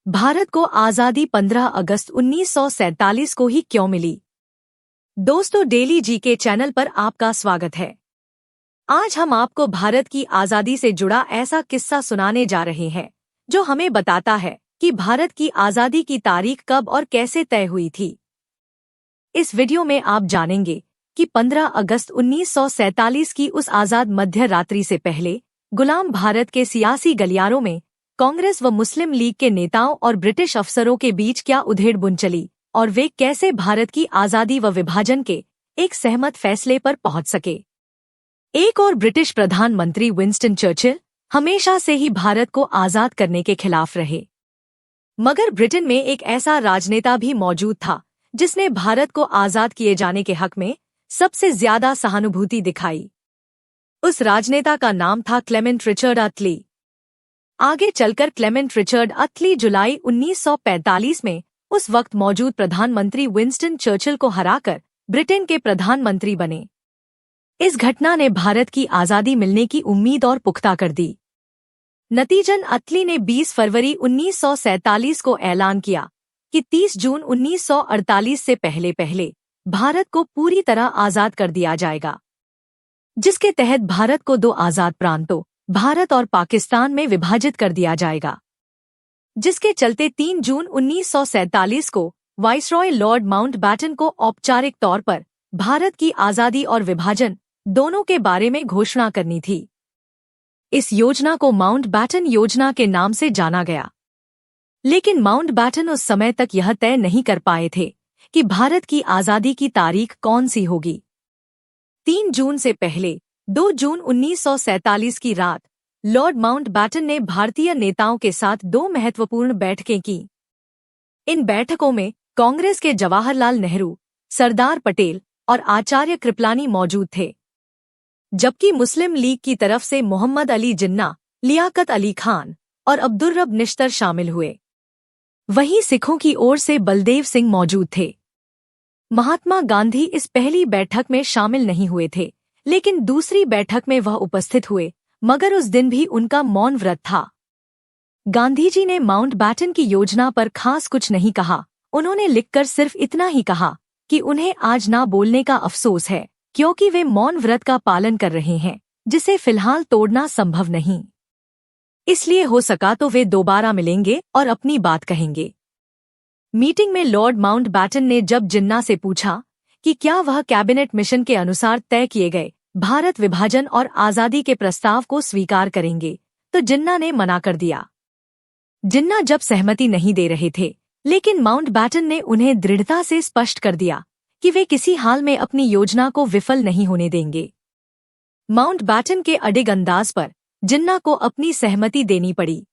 भारत को आज़ादी 15 अगस्त 1947 को ही क्यों मिली? दोस्तों, डेली जीके चैनल पर आपका स्वागत है। आज हम आपको भारत की आज़ादी से जुड़ा ऐसा किस्सा सुनाने जा रहे हैं जो हमें बताता है कि भारत की आज़ादी की तारीख कब और कैसे तय हुई थी। इस वीडियो में आप जानेंगे कि 15 अगस्त 1947 की उस आज़ाद मध्य रात्रि से पहले गुलाम भारत के सियासी गलियारों में कांग्रेस व मुस्लिम लीग के नेताओं और ब्रिटिश अफसरों के बीच क्या उधेड़-बुन चली और वे कैसे भारत की आज़ादी व विभाजन के एक सहमत फैसले पर पहुंच सके। एक और ब्रिटिश प्रधानमंत्री विंस्टन चर्चिल हमेशा से ही भारत को आज़ाद करने के खिलाफ रहे, मगर ब्रिटेन में एक ऐसा राजनेता भी मौजूद था जिसने भारत को आज़ाद किए जाने के हक में सबसे ज्यादा सहानुभूति दिखाई। उस राजनेता का नाम था क्लेमेंट रिचर्ड अटली। आगे चलकर क्लेमेंट रिचर्ड अटली जुलाई 1945 में उस वक्त मौजूद प्रधानमंत्री विंस्टन चर्चिल को हराकर ब्रिटेन के प्रधानमंत्री बने। इस घटना ने भारत की आज़ादी मिलने की उम्मीद और पुख्ता कर दी। नतीजन अटली ने 20 फरवरी 1947 को ऐलान किया कि 30 जून 1948 से पहले भारत को पूरी तरह आज़ाद कर दिया जाएगा, जिसके तहत भारत को दो आज़ाद प्रांतों भारत और पाकिस्तान में विभाजित कर दिया जाएगा। जिसके चलते 3 जून 1947 को वाइसरॉय लॉर्ड माउंटबैटन को औपचारिक तौर पर भारत की आज़ादी और विभाजन दोनों के बारे में घोषणा करनी थी। इस योजना को माउंटबैटन योजना के नाम से जाना गया, लेकिन माउंटबैटन उस समय तक यह तय नहीं कर पाए थे कि भारत की आज़ादी की तारीख कौन सी होगी। 3 जून से पहले 2 जून 1947 की रात लॉर्ड माउंटबैटन ने भारतीय नेताओं के साथ 2 महत्वपूर्ण बैठकें की। इन बैठकों में कांग्रेस के जवाहरलाल नेहरू, सरदार पटेल और आचार्य कृपलानी मौजूद थे, जबकि मुस्लिम लीग की तरफ से मोहम्मद अली जिन्ना, लियाकत अली खान और अब्दुर्रब निश्तर शामिल हुए। वहीं सिखों की ओर से बलदेव सिंह मौजूद थे। महात्मा गांधी इस पहली बैठक में शामिल नहीं हुए थे, लेकिन दूसरी बैठक में वह उपस्थित हुए, मगर उस दिन भी उनका मौन व्रत था। गांधी जी ने माउंटबैटन की योजना पर खास कुछ नहीं कहा। उन्होंने लिखकर सिर्फ इतना ही कहा कि उन्हें आज ना बोलने का अफसोस है, क्योंकि वे मौन व्रत का पालन कर रहे हैं, जिसे फिलहाल तोड़ना संभव नहीं। इसलिए हो सका तो वे दोबारा मिलेंगे और अपनी बात कहेंगे। मीटिंग में लॉर्ड माउंटबैटन ने जब जिन्ना से पूछा कि क्या वह कैबिनेट मिशन के अनुसार तय किए गए भारत विभाजन और आज़ादी के प्रस्ताव को स्वीकार करेंगे, तो जिन्ना ने मना कर दिया। जिन्ना जब सहमति नहीं दे रहे थे, लेकिन माउंटबैटन ने उन्हें दृढ़ता से स्पष्ट कर दिया कि वे किसी हाल में अपनी योजना को विफल नहीं होने देंगे। माउंटबैटन के अडिग अंदाज पर जिन्ना को अपनी सहमति देनी पड़ी।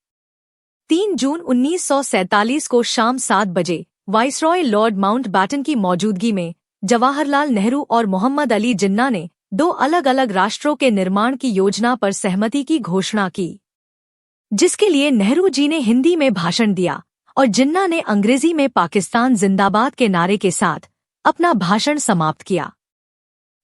3 जून 1947 को शाम 7 बजे वाइसरॉय लॉर्ड माउंटबैटन की मौजूदगी में जवाहरलाल नेहरू और मोहम्मद अली जिन्ना ने 2 अलग-अलग राष्ट्रों के निर्माण की योजना पर सहमति की घोषणा की, जिसके लिए नेहरू जी ने हिंदी में भाषण दिया और जिन्ना ने अंग्रेजी में पाकिस्तान जिंदाबाद के नारे के साथ अपना भाषण समाप्त किया।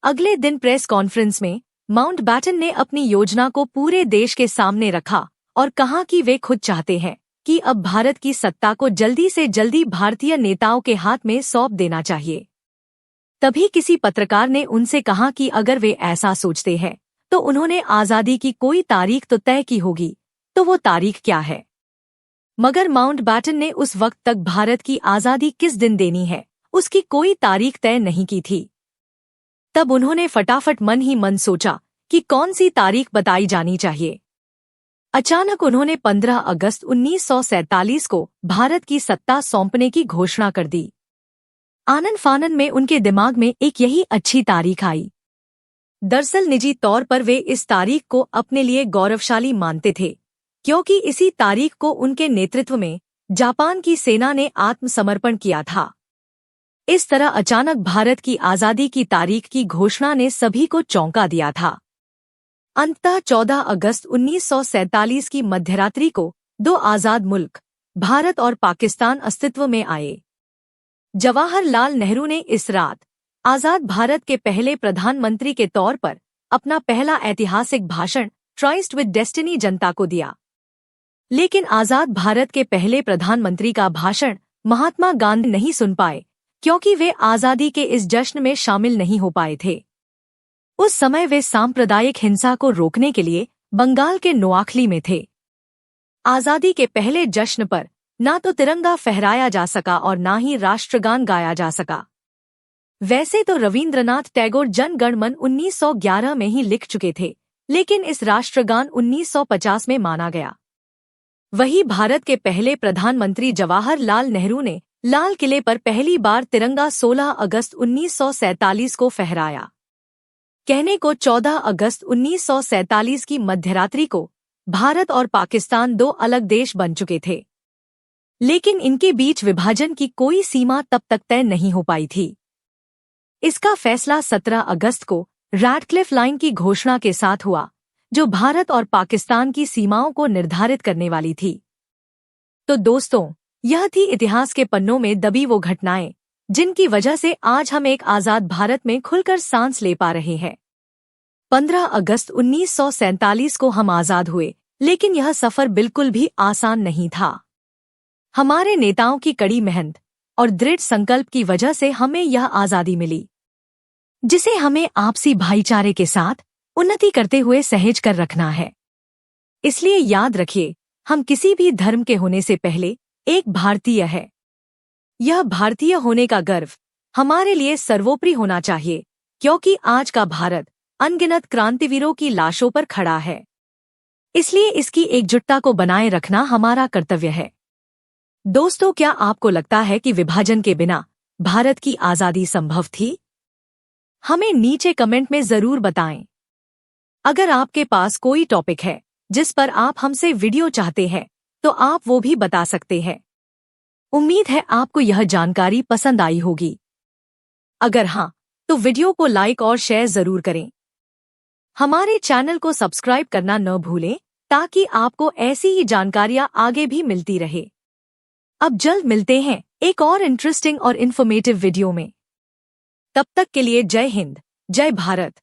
अगले दिन प्रेस कॉन्फ्रेंस में माउंटबैटन ने अपनी योजना को पूरे देश के सामने रखा और कहा कि वे खुद चाहते हैं कि अब भारत की सत्ता को जल्दी से जल्दी भारतीय नेताओं के हाथ में सौंप देना चाहिए। तभी किसी पत्रकार ने उनसे कहा कि अगर वे ऐसा सोचते हैं तो उन्होंने आज़ादी की कोई तारीख तो तय की होगी, तो वो तारीख क्या है? मगर माउंटबैटन ने उस वक्त तक भारत की आज़ादी किस दिन देनी है उसकी कोई तारीख तय नहीं की थी। तब उन्होंने फटाफट मन ही मन सोचा कि कौन सी तारीख बताई जानी चाहिए। अचानक उन्होंने 15 अगस्त 1947 को भारत की सत्ता सौंपने की घोषणा कर दी। आनन फानन में उनके दिमाग में एक यही अच्छी तारीख आई। दरअसल निजी तौर पर वे इस तारीख को अपने लिए गौरवशाली मानते थे, क्योंकि इसी तारीख को उनके नेतृत्व में जापान की सेना ने आत्मसमर्पण किया था। इस तरह अचानक भारत की आज़ादी की तारीख की घोषणा ने सभी को चौंका दिया था। अंततः 14 अगस्त 1947 की मध्यरात्रि को 2 आज़ाद मुल्क भारत और पाकिस्तान अस्तित्व में आए। जवाहरलाल नेहरू ने इस रात आज़ाद भारत के पहले प्रधानमंत्री के तौर पर अपना पहला ऐतिहासिक भाषण ट्राइस्ट विद डेस्टिनी जनता को दिया। लेकिन आजाद भारत के पहले प्रधानमंत्री का भाषण महात्मा गांधी नहीं सुन पाए, क्योंकि वे आजादी के इस जश्न में शामिल नहीं हो पाए थे। उस समय वे सांप्रदायिक हिंसा को रोकने के लिए बंगाल के नोआखली में थे। आजादी के पहले जश्न पर ना तो तिरंगा फहराया जा सका और ना ही राष्ट्रगान गाया जा सका। वैसे तो रवींद्रनाथ टैगोर जन गण मन 1911 में ही लिख चुके थे, लेकिन इस राष्ट्रगान 1950 में माना गया। वही भारत के पहले प्रधानमंत्री जवाहरलाल नेहरू ने लाल किले पर पहली बार तिरंगा 16 अगस्त 1947 को फहराया। कहने को 14 अगस्त 1947 की मध्यरात्रि को भारत और पाकिस्तान दो अलग देश बन चुके थे, लेकिन इनके बीच विभाजन की कोई सीमा तब तक तय नहीं हो पाई थी। इसका फैसला 17 अगस्त को रैडक्लिफ लाइन की घोषणा के साथ हुआ, जो भारत और पाकिस्तान की सीमाओं को निर्धारित करने वाली थी। तो दोस्तों, यह थी इतिहास के पन्नों में दबी वो घटनाएं, जिनकी वजह से आज हम एक आजाद भारत में खुलकर सांस ले पा रहे हैं। 15 अगस्त 1947 को हम आजाद हुए, लेकिन यह सफर बिल्कुल भी आसान नहीं था। हमारे नेताओं की कड़ी मेहनत और दृढ़ संकल्प की वजह से हमें यह आजादी मिली, जिसे हमें आपसी भाईचारे के साथ उन्नति करते हुए सहेज कर रखना है। इसलिए याद रखिए, हम किसी भी धर्म के होने से पहले एक भारतीय है। यह भारतीय होने का गर्व हमारे लिए सर्वोपरि होना चाहिए, क्योंकि आज का भारत अनगिनत क्रांतिवीरों की लाशों पर खड़ा है। इसलिए इसकी एकजुटता को बनाए रखना हमारा कर्तव्य है। दोस्तों, क्या आपको लगता है कि विभाजन के बिना भारत की आजादी संभव थी? हमें नीचे कमेंट में जरूर बताएं। अगर आपके पास कोई टॉपिक है जिस पर आप हमसे वीडियो चाहते हैं, तो आप वो भी बता सकते हैं। उम्मीद है आपको यह जानकारी पसंद आई होगी। अगर हाँ, तो वीडियो को लाइक और शेयर जरूर करें। हमारे चैनल को सब्सक्राइब करना न भूलें, ताकि आपको ऐसी ही जानकारियां आगे भी मिलती रहे। अब जल्द मिलते हैं एक और इंटरेस्टिंग और इन्फॉर्मेटिव वीडियो में। तब तक के लिए जय हिंद, जय भारत।